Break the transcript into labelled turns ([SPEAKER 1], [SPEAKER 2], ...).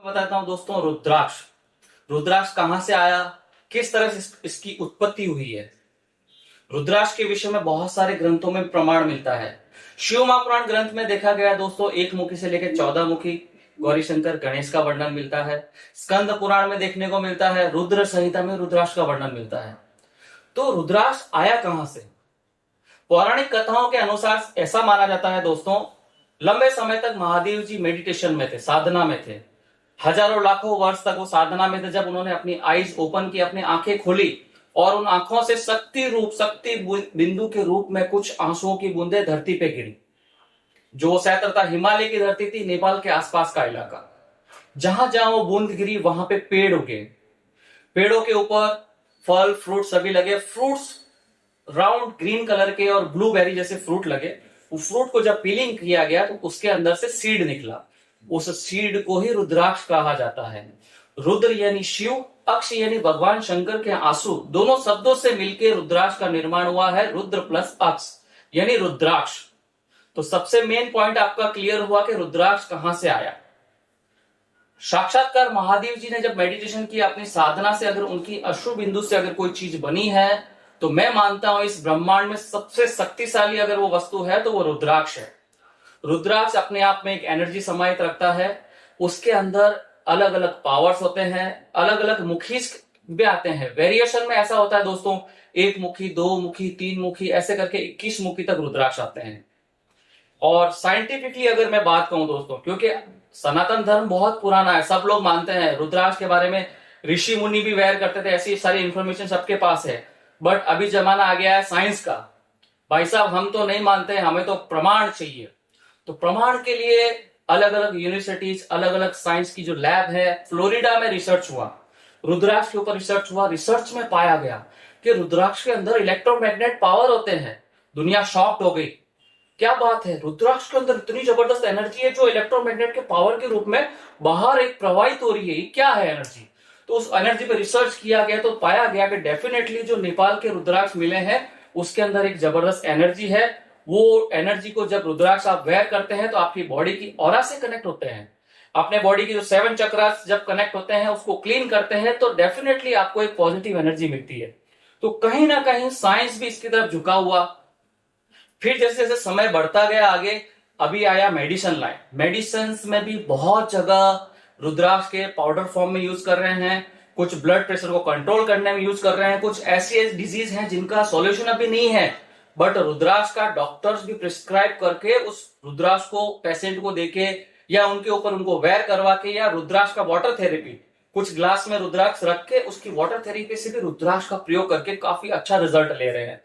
[SPEAKER 1] बताता हूं दोस्तों, रुद्राक्ष। रुद्राक्ष कहां से आया, किस तरह से इसकी उत्पत्ति हुई है। रुद्राक्ष के विषय में बहुत सारे ग्रंथों में प्रमाण मिलता है। शिव महापुराण ग्रंथ में देखा गया दोस्तों, एक मुखी से लेकर 14 मुखी गौरी शंकर गणेश का वर्णन मिलता है। स्कंद पुराण में देखने को मिलता है, रुद्र संहिता में रुद्राक्ष का वर्णन मिलता है। तो रुद्राक्ष आया कहां से? पौराणिक कथाओं के अनुसार ऐसा माना जाता है दोस्तों, लंबे समय तक महादेव जी मेडिटेशन में थे, साधना में थे। हजारों लाखों वर्ष तक वो साधना में थे। जब उन्होंने अपनी आईज ओपन की, अपनी आंखें खोली और उन आंखों से शक्ति बिंदु के रूप में कुछ आंसुओं की बूंदें धरती पे गिरी। जो शायद था हिमालय की धरती थी, नेपाल के आसपास का इलाका। जहां जहां वो बूंद गिरी वहां पे पेड़ उगे। पेड़ों के ऊपर फल फ्रूट सभी लगे। फ्रूट्स राउंड ग्रीन कलर के और ब्लूबेरी जैसे फ्रूट लगे। वो फ्रूट को जब पीलिंग किया गया तो उसके अंदर से सीड निकला। उस सीड को ही रुद्राक्ष कहा जाता है। रुद्र यानी शिव, अक्ष यानी भगवान शंकर के आंसू, दोनों शब्दों से मिलकर रुद्राक्ष का निर्माण हुआ है। रुद्र प्लस अक्ष यानी रुद्राक्ष। तो सबसे मेन पॉइंट आपका क्लियर हुआ कि रुद्राक्ष कहां से आया। साक्षात्कार महादेव जी ने जब मेडिटेशन किया अपनी साधना से, अगर उनकी अश्रु बिंदु से अगर कोई चीज बनी है तो मैं मानता हूं इस ब्रह्मांड में सबसे शक्तिशाली अगर वो वस्तु है तो वो रुद्राक्ष है। रुद्राक्ष अपने आप में एक एनर्जी समाहित रखता है। उसके अंदर अलग अलग पावर्स होते हैं, अलग अलग मुखी भी आते हैं। वेरिएशन में ऐसा होता है दोस्तों, 1 मुखी, 2 मुखी, 3 मुखी, ऐसे करके 21 मुखी तक रुद्राक्ष आते हैं। और साइंटिफिकली अगर मैं बात कहूं दोस्तों, क्योंकि सनातन धर्म बहुत पुराना है, सब लोग मानते हैं रुद्राक्ष के बारे में, ऋषि मुनि भी वेयर करते थे, ऐसी सारी इंफॉर्मेशन सबके पास है। बट अभी जमाना आ गया है साइंस का। भाई साहब हम तो नहीं मानते, हमें तो प्रमाण चाहिए। तो प्रमाण के लिए अलग अलग यूनिवर्सिटीज, अलग अलग साइंस की जो लैब है, फ्लोरिडा में रिसर्च हुआ, रुद्राक्ष के ऊपर रिसर्च हुआ। रिसर्च में पाया गया कि रुद्राक्ष के अंदर इलेक्ट्रोमैग्नेट पावर होते हैं। दुनिया शॉक्ड हो गई, क्या बात है, रुद्राक्ष के अंदर इतनी जबरदस्त एनर्जी है जो इलेक्ट्रोमैग्नेट के पावर के रूप में बाहर एक प्रवाहित हो रही है, क्या है एनर्जी। तो उस एनर्जी पे रिसर्च किया गया तो पाया गया कि डेफिनेटली जो नेपाल के रुद्राक्ष मिले हैं उसके अंदर एक जबरदस्त एनर्जी है। वो एनर्जी को जब रुद्राक्ष आप वेयर करते हैं तो आपकी बॉडी की ऑरा से कनेक्ट होते हैं। अपने बॉडी की जो 7 चक्रास जब कनेक्ट होते हैं उसको क्लीन करते हैं तो डेफिनेटली आपको एक पॉजिटिव एनर्जी मिलती है। तो कहीं ना कहीं साइंस भी इसकी तरफ झुका हुआ। फिर जैसे जैसे समय बढ़ता गया आगे, अभी आया मेडिसिन लाइन। मेडिसिन में भी बहुत जगह रुद्राक्ष के पाउडर फॉर्म में यूज कर रहे हैं, कुछ ब्लड प्रेशर को कंट्रोल करने में यूज कर रहे हैं, कुछ ऐसी डिजीज हैं जिनका सॉल्यूशन अभी नहीं है, बट रुद्राक्ष का डॉक्टर्स भी प्रिस्क्राइब करके उस रुद्राक्ष को पेशेंट को देके या उनके ऊपर उनको वेयर करवा के, या रुद्राक्ष का वाटर थेरेपी, कुछ ग्लास में रुद्राक्ष रख के उसकी वाटर थेरेपी से भी रुद्राक्ष का प्रयोग करके काफी अच्छा रिजल्ट ले रहे हैं।